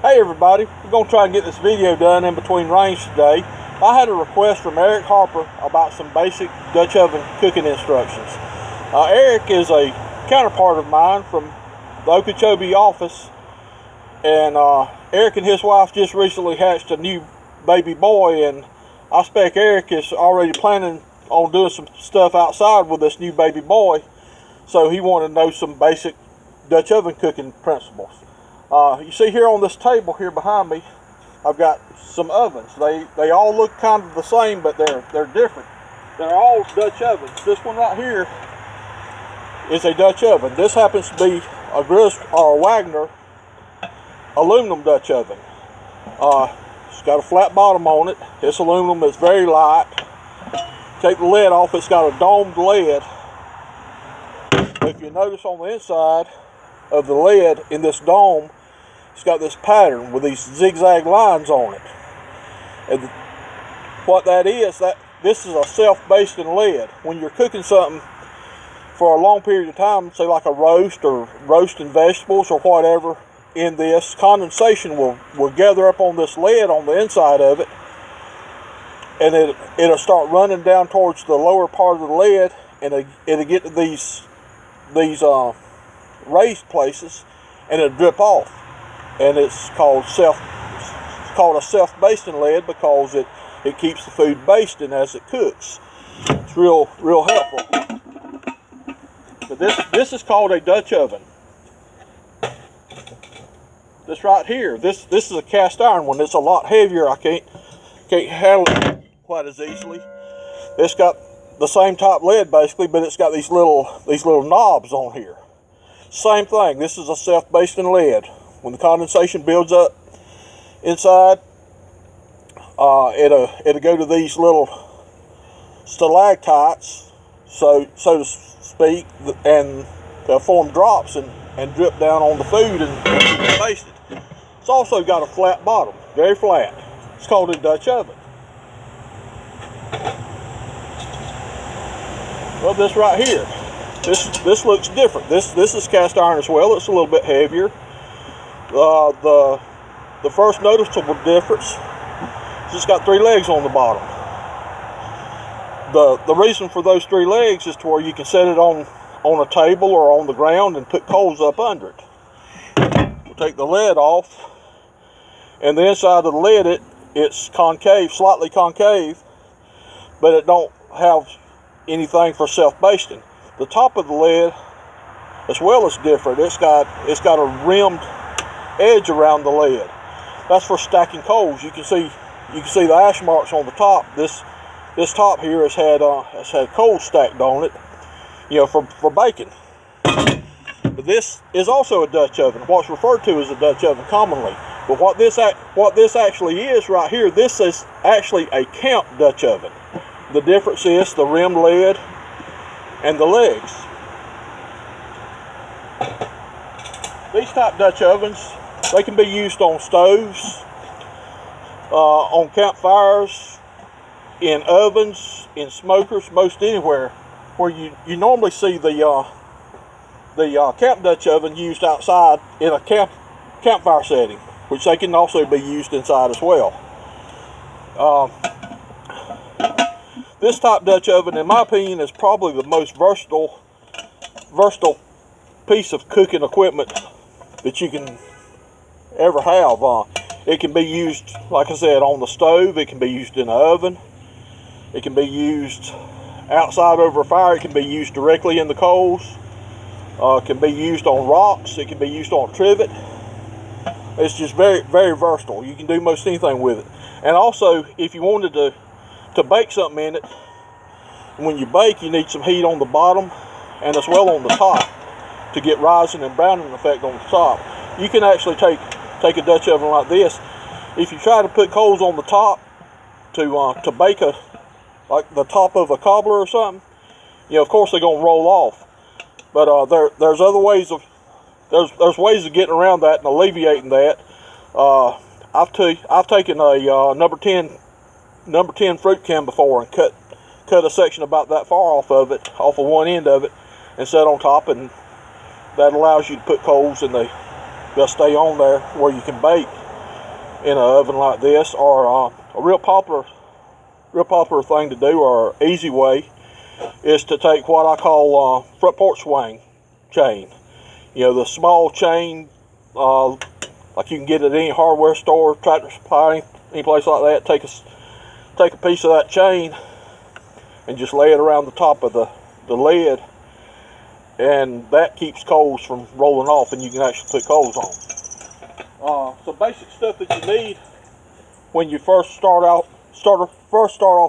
Hey everybody, we're going to try and get this video done in between rains today. I had a request from Eric Harper about some basic Dutch oven cooking instructions. Eric is a counterpart of mine from the Okeechobee office, and Eric and his wife just recently hatched a new baby boy, and I expect Eric is already planning on doing some stuff outside with this new baby boy, so he wanted to know some basic Dutch oven cooking principles. You see here on this table here behind me, I've got some ovens. They all look kind of the same, but they're different. They're all Dutch ovens. This one right here is a Dutch oven. This happens to be a Griswold or a Wagner aluminum Dutch oven. It's got a flat bottom on it. It's aluminum. It's very light. Take the lid off. It's got a domed lid. If you notice on the inside of the lid in this dome, it's got this pattern with these zigzag lines on it. And what that is, this is a self-basting lid. When you're cooking something for a long period of time, say like a roast or roasting vegetables or whatever, in this, condensation will gather up on this lid on the inside of it, and it'll start running down towards the lower part of the lid, and it'll get to these raised places, and it'll drip off. And it's called a self-basting lid because it keeps the food basting as it cooks. It's real helpful. But this is called a Dutch oven. This right here, this is a cast iron one. It's a lot heavier. I can't handle it quite as easily. It's got the same type lid basically, but it's got these little knobs on here. Same thing. This is a self-basting lid. When the condensation builds up inside, it'll go to these little stalactites, so to speak, and they'll form drops and drip down on the food and keep it basted. It's also got a flat bottom, very flat. It's called a Dutch oven. Well, this right here, this looks different. This is cast iron as well. It's a little bit heavier. The first noticeable difference is it's got 3 legs on the bottom. The reason for those 3 legs is to where you can set it on a table or on the ground and put coals up under it. We'll take the lid off, and the inside of the lid it's concave, slightly concave, but it don't have anything for self-basting. The top of the lid as well is different. It's got a rimmed edge around the lid. That's for stacking coals. You can see the ash marks on the top. This top here has had coals stacked on it, for baking. But this is also a Dutch oven, what's referred to as a Dutch oven commonly. But what this actually is right here, this is actually a camp Dutch oven. The difference is the rimmed lid and the legs. These type Dutch ovens, they can be used on stoves, on campfires, in ovens, in smokers, most anywhere where you normally see the camp Dutch oven used outside in a campfire setting, which they can also be used inside as well. This type Dutch oven, in my opinion, is probably the most versatile piece of cooking equipment that you can ever have. It can be used, like I said, on the stove. It can be used in an oven. It can be used outside over a fire. It can be used directly in the coals. It can be used on rocks. It can be used on trivet. It's just very, very versatile. You can do most anything with it. And also, if you wanted to bake something in it, when you bake, you need some heat on the bottom and as well on the top to get rising and browning effect on the top. You can actually take a Dutch oven like this. If you try to put coals on the top to bake like the top of a cobbler or something, of course they're gonna roll off. But there's other ways there's ways of getting around that and alleviating that. I've taken a number 10 fruit can before and cut a section about that far off of one end of it, and set on top, and that allows you to put coals and they'll stay on there where you can bake in an oven like this, or a real popular thing to do, or easy way, is to take what I call front porch swing chain. You know, the small chain, like you can get at any hardware store, Tractor Supply, any place like that. Take a piece of that chain and just lay it around the top of the lid, and that keeps coals from rolling off, and you can actually put coals on. Some basic stuff that you need when you first start off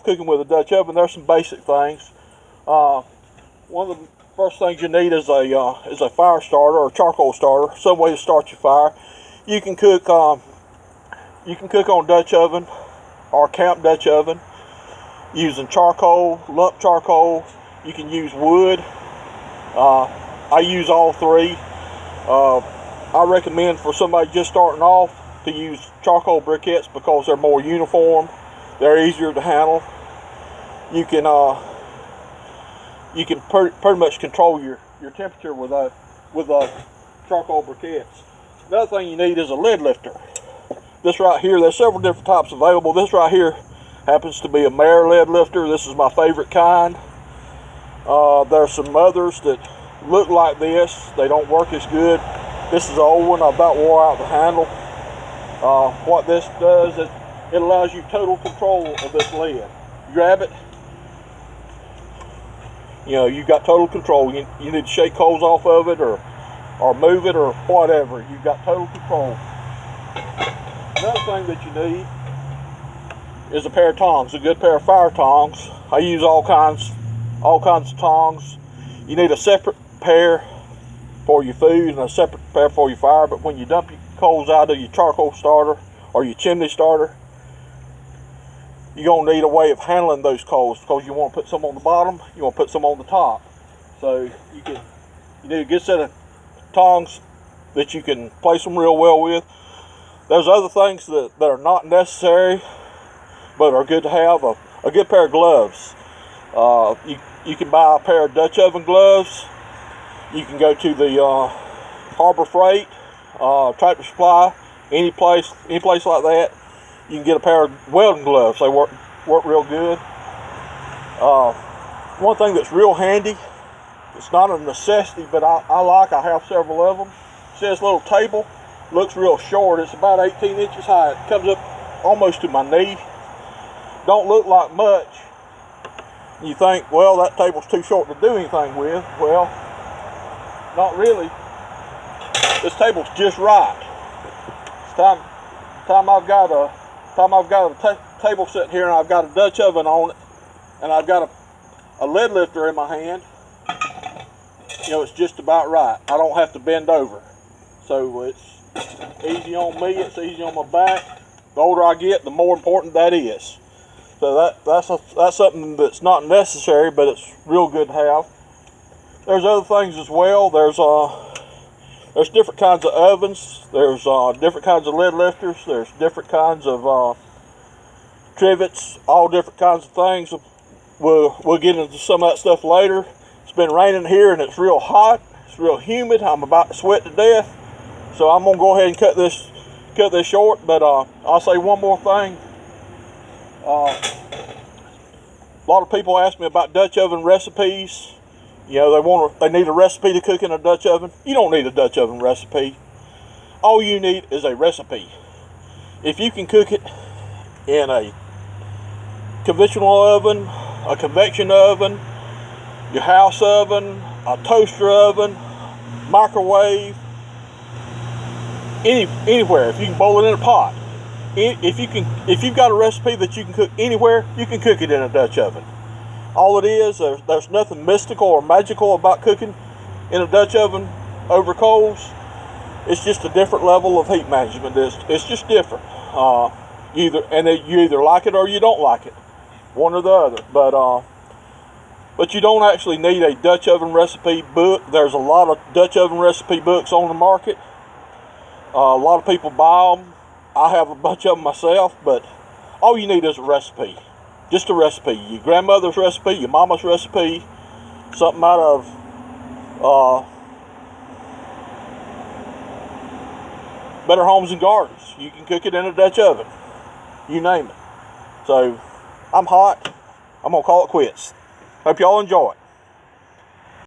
cooking with a Dutch oven. There's some basic things. One of the first things you need is a fire starter or charcoal starter, some way to start your fire. You can cook on Dutch oven or camp Dutch oven using charcoal, lump charcoal. You can use wood. I use all three. I recommend for somebody just starting off to use charcoal briquettes because they're more uniform. They're easier to handle. You can pretty much control your temperature with charcoal briquettes. Another thing you need is a lid lifter. This right here, there's several different types available. This right here happens to be a Mayer lid lifter. This is my favorite kind. There's some others that look like this. They don't work as good. This is an old one. I about wore out the handle. What this does is it allows you total control of this lid. You grab it, you know, you got total control. You need to shake coals off of it or move it or whatever. You've got total control. Another thing that you need is a pair of tongs, a good pair of fire tongs. I use all kinds of tongs. You need a separate pair for your food and a separate pair for your fire. But when you dump your coals out of your charcoal starter or your chimney starter, you're going to need a way of handling those coals, because you want to put some on the bottom, you want to put some on the top. So you need a good set of tongs that you can place them real well with. There's other things that are not necessary but are good to have. A good pair of gloves. You can buy a pair of Dutch oven gloves. You can go to the Harbor Freight, Tractor Supply, any place like that. You can get a pair of welding gloves. They work real good. One thing that's real handy, it's not a necessity, but I have several of them. See this little table? Looks real short. It's about 18 inches high. It comes up almost to my knee. Don't look like much. You think, well, that table's too short to do anything with. Well, not really. This table's just right. It's time I've got a table sitting here, and I've got a Dutch oven on it, and I've got a lid lifter in my hand. You know, it's just about right. I don't have to bend over. So it's easy on me, it's easy on my back. The older I get, the more important that is. So that's something that's not necessary, but it's real good to have. There's other things as well. There's different kinds of ovens. There's different kinds of lid lifters. There's different kinds of trivets, all different kinds of things. We'll get into some of that stuff later. It's been raining here and it's real hot. It's real humid. I'm about to sweat to death. So I'm gonna go ahead and cut this short. But I'll say one more thing. A lot of people ask me about Dutch oven recipes. You know, they need a recipe to cook in a Dutch oven. You don't need a Dutch oven recipe. All you need is a recipe. If you can cook it in a conventional oven, a convection oven, your house oven, a toaster oven, microwave, anywhere, if you can boil it in a pot. If you've got a recipe that you can cook anywhere, you can cook it in a Dutch oven. All it is, there's nothing mystical or magical about cooking in a Dutch oven over coals. It's just a different level of heat management. It's just different. You either like it or you don't like it, one or the other. But you don't actually need a Dutch oven recipe book. There's a lot of Dutch oven recipe books on the market. A lot of people buy them. I have a bunch of them myself, but all you need is a recipe. Just a recipe. Your grandmother's recipe, your mama's recipe, something out of Better Homes and Gardens. You can cook it in a Dutch oven. You name it. So, I'm hot. I'm going to call it quits. Hope y'all enjoy it.